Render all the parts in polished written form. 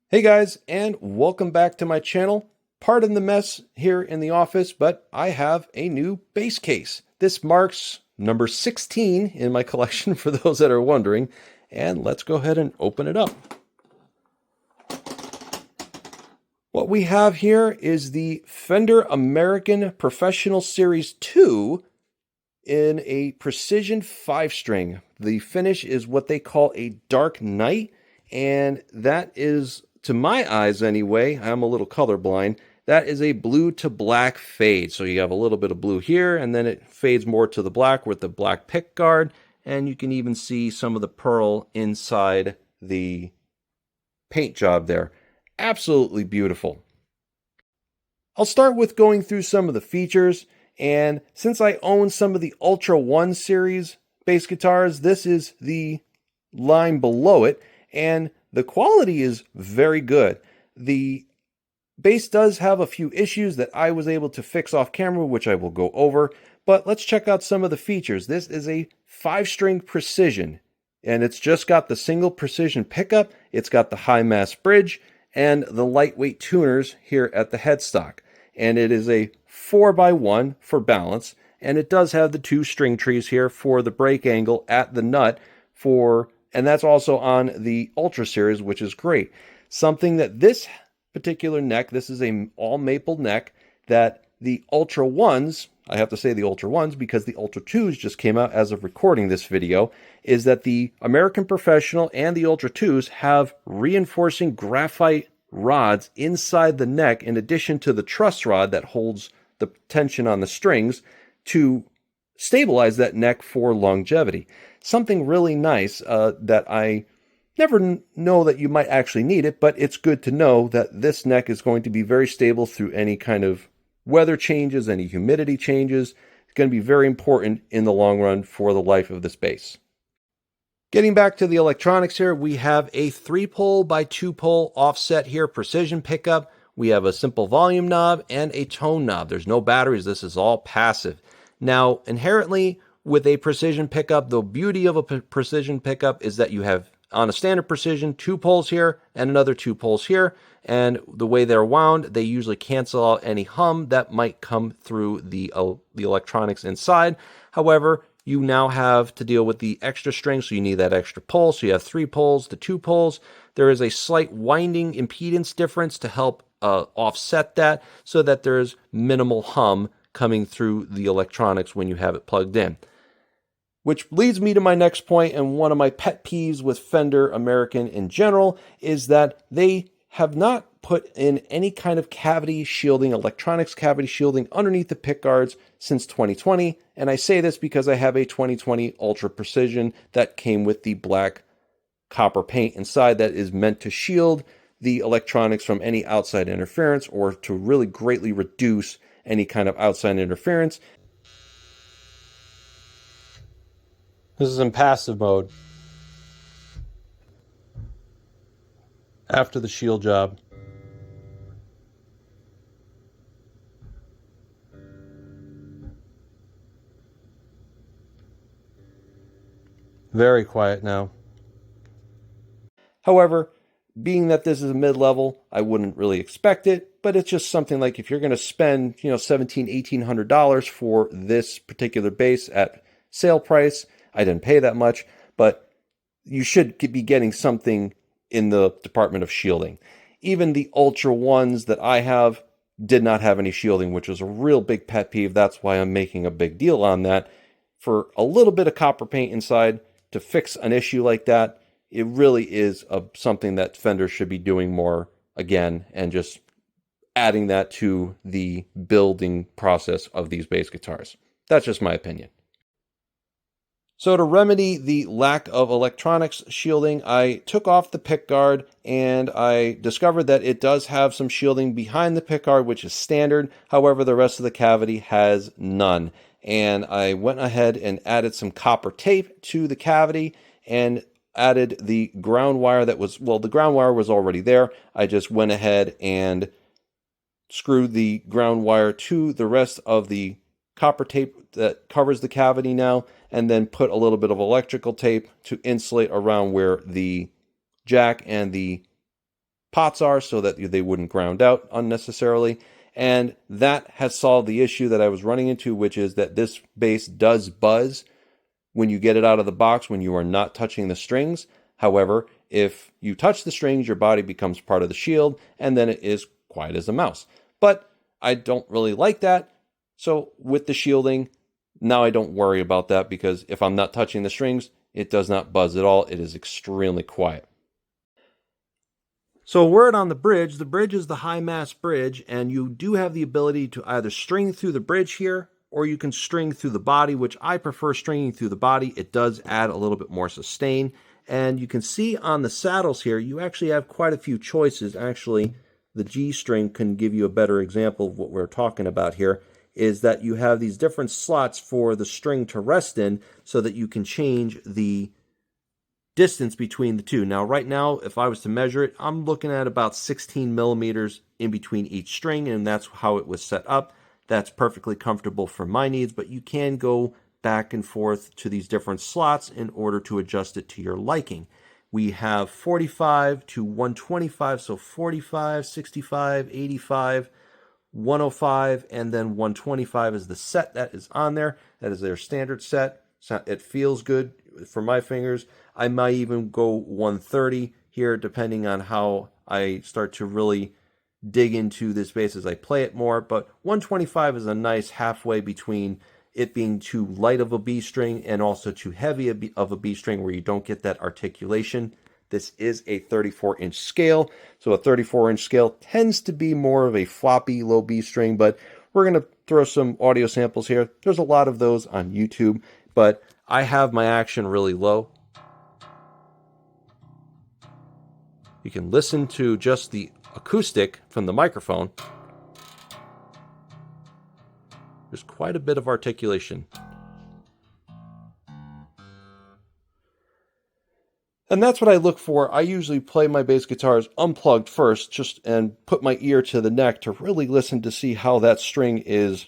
Hey guys, and welcome back to my channel. Pardon the mess here in the office, but I have a new bass case. This marks number 16 in my collection for those that are wondering, and let's go ahead and open it up. What we have here is the Fender American Professional Series 2 in a precision 5-string. The finish is what they call a dark night, and that is, to my eyes anyway, I'm a little colorblind, that is a blue to black fade. So you have a little bit of blue here, and then it fades more to the black with the black pick guard, and you can even see some of the pearl inside the paint job there. Absolutely beautiful. I'll start with going through some of the features, and since I own some of the Ultra 1 series bass guitars, this is the line below it, and the quality is very good. The bass does have a few issues that I was able to fix off camera, which I will go over, but let's check out some of the features. This is a 5-string precision, and it's just got the single precision pickup, it's got the high mass bridge, and the lightweight tuners here at the headstock. And it is a 4x1 for balance, and it does have the 2 string trees here for the break angle at the nut and that's also on the Ultra series, which is great. Something that this particular neck, this is a all maple neck, that the Ultra 1s, I have to say the Ultra 1s because the Ultra 2s just came out as of recording this video, is that the American Professional and the Ultra 2s have reinforcing graphite rods inside the neck in addition to the truss rod that holds the tension on the strings to stabilize that neck for longevity. Something really nice that I never know that you might actually need it, but it's good to know that this neck is going to be very stable through any kind of weather changes, any humidity changes. It's going to be very important in the long run for the life of this bass. Getting back to the electronics here, we have a 3-pole by 2-pole offset here, precision pickup. We have a simple volume knob and a tone knob. There's no batteries. This is all passive. Now, inherently, with a precision pickup, the beauty of a precision pickup is that you have, on a standard precision, 2 poles here and another 2 poles here. And the way they're wound, they usually cancel out any hum that might come through the electronics inside. However, you now have to deal with the extra string, so you need that extra pole. So you have 3 poles to 2 poles. There is a slight winding impedance difference to help offset that so that there's minimal hum coming through the electronics when you have it plugged in. Which leads me to my next point, and one of my pet peeves with Fender American in general is that they have not put in any kind of cavity shielding, electronics cavity shielding underneath the pick guards since 2020. And I say this because I have a 2020 Ultra Precision that came with the black copper paint inside that is meant to shield the electronics from any outside interference or to really greatly reduce any kind of outside interference. This is in passive mode after the shield job. Very quiet now. However, being that this is a mid-level, I wouldn't really expect it, but it's just something like if you're going to spend, $1,700-$1,800 for this particular bass at sale price, I didn't pay that much, but you should be getting something in the department of shielding. Even the Ultra 1s that I have did not have any shielding, which was a real big pet peeve. That's why I'm making a big deal on that. For a little bit of copper paint inside to fix an issue like that, it really is something that Fender should be doing more again and just adding that to the building process of these bass guitars. That's just my opinion. So to remedy the lack of electronics shielding, I took off the pick guard and I discovered that it does have some shielding behind the pick guard, which is standard. However, the rest of the cavity has none. And I went ahead and added some copper tape to the cavity and added the ground wire that was, well, the ground wire was already there. I just went ahead and screwed the ground wire to the rest of the copper tape that covers the cavity now, and then put a little bit of electrical tape to insulate around where the jack and the pots are so that they wouldn't ground out unnecessarily. And that has solved the issue that I was running into, which is that this bass does buzz when you get it out of the box when you are not touching the strings. However, if you touch the strings, your body becomes part of the shield, and then it is quiet as a mouse. But I don't really like that. So with the shielding, now I don't worry about that, because if I'm not touching the strings, it does not buzz at all. It is extremely quiet. So a word on the bridge. The bridge is the high mass bridge, and you do have the ability to either string through the bridge here, or you can string through the body, which I prefer stringing through the body. It does add a little bit more sustain. And you can see on the saddles here, you actually have quite a few choices. Actually, the G string can give you a better example of what we're talking about here, is that you have these different slots for the string to rest in so that you can change the distance between the two. Now, right now, if I was to measure it, I'm looking at about 16 millimeters in between each string, and that's how it was set up. That's perfectly comfortable for my needs, but you can go back and forth to these different slots in order to adjust it to your liking. We have 45 to 125, so 45, 65, 85, 105, and then 125 is the set that is on there. That is their standard set. It feels good for my fingers. I might even go 130 here, depending on how I start to really dig into this bass as I play it more. But 125 is a nice halfway between it being too light of a B string and also too heavy of a B string, where you don't get that articulation. This is a 34-inch scale, so a 34-inch scale tends to be more of a floppy low B string, but we're going to throw some audio samples here. There's a lot of those on YouTube, but I have my action really low. You can listen to just the acoustic from the microphone. There's quite a bit of articulation. And that's what I look for. I usually play my bass guitars unplugged first, and put my ear to the neck to really listen to see how that string is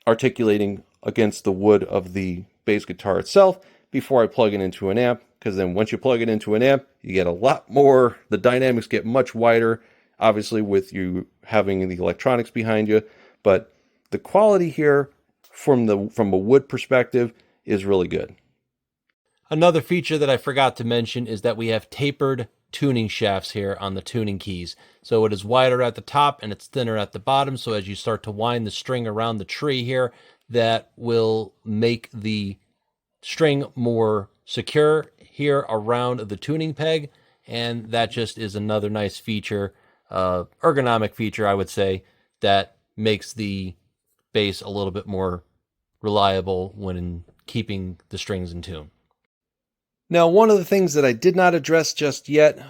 articulating against the wood of the bass guitar itself before I plug it into an amp. Because then once you plug it into an amp, you get a lot more, the dynamics get much wider, obviously with you having the electronics behind you. But the quality here from a wood perspective is really good. Another feature that I forgot to mention is that we have tapered tuning shafts here on the tuning keys. So it is wider at the top and it's thinner at the bottom. So as you start to wind the string around the tree here, that will make the string more secure here around the tuning peg. And that just is another nice feature, ergonomic feature, I would say, that makes the bass a little bit more reliable when keeping the strings in tune. Now, one of the things that I did not address just yet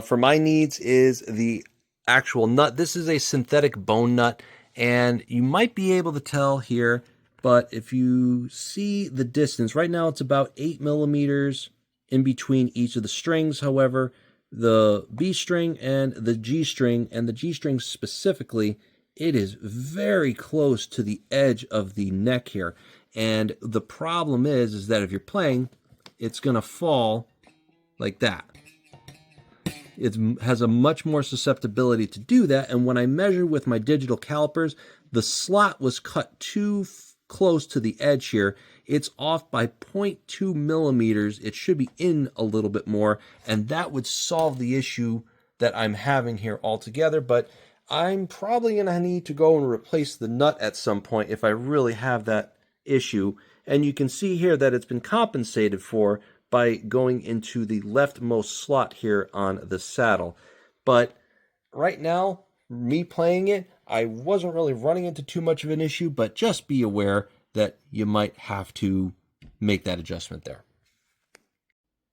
for my needs is the actual nut. This is a synthetic bone nut, and you might be able to tell here, but if you see the distance, right now it's about 8 millimeters in between each of the strings. However, the B string and the G string specifically, it is very close to the edge of the neck here. And the problem is that if you're playing, it's going to fall like that. It has a much more susceptibility to do that. And when I measured with my digital calipers, the slot was cut too close to the edge here. It's off by 0.2 millimeters. It should be in a little bit more, and that would solve the issue that I'm having here altogether. But I'm probably going to need to go and replace the nut at some point if I really have that issue. And you can see here that it's been compensated for by going into the leftmost slot here on the saddle. But right now, me playing it, I wasn't really running into too much of an issue, but just be aware that you might have to make that adjustment there.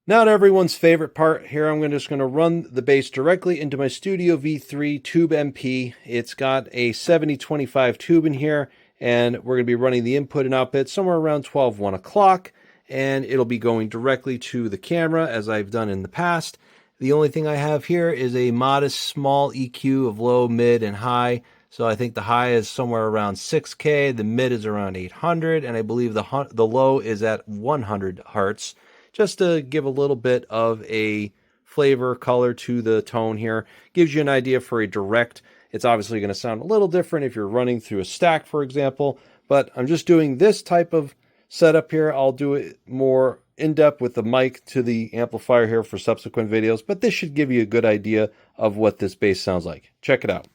Now to everyone's favorite part here, I'm just going to run the bass directly into my Studio V3 Tube MP. It's got a 7025 tube in here, and we're going to be running the input and output somewhere around 1 o'clock, and it'll be going directly to the camera as I've done in the past. The only thing I have here is a modest small EQ of low, mid, and high. So I think the high is somewhere around 6K, the mid is around 800, and I believe the low is at 100 hertz, just to give a little bit of a flavor, color to the tone here. Gives you an idea for a direct. It's obviously going to sound a little different if you're running through a stack, for example, but I'm just doing this type of setup here. I'll do it more in-depth with the mic to the amplifier here for subsequent videos, but this should give you a good idea of what this bass sounds like. Check it out.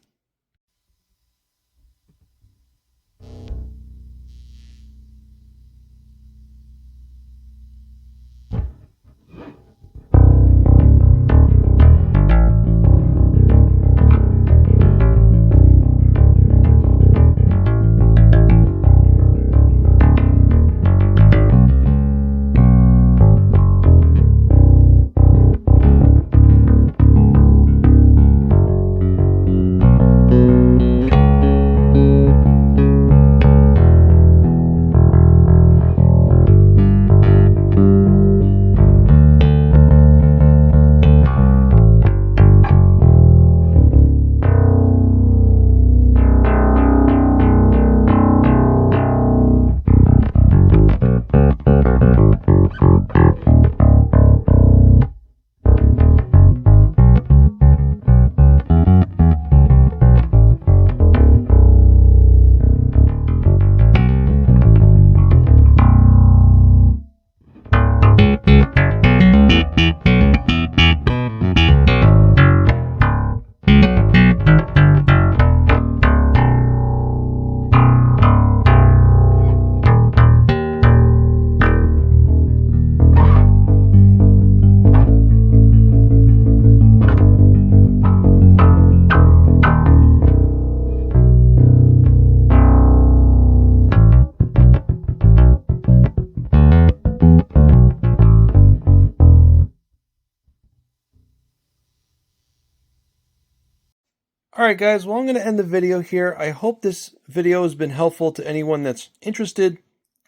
Alright guys, well I'm going to end the video here. I hope this video has been helpful to anyone that's interested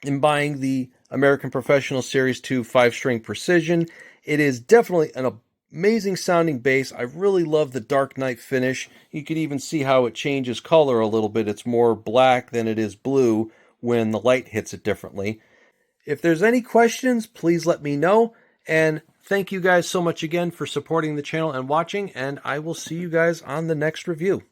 in buying the American Professional Series 2 5-string Precision. It is definitely an amazing sounding bass. I really love the dark night finish. You can even see how it changes color a little bit. It's more black than it is blue when the light hits it differently. If there's any questions, please let me know. And thank you guys so much again for supporting the channel and watching, and I will see you guys on the next review.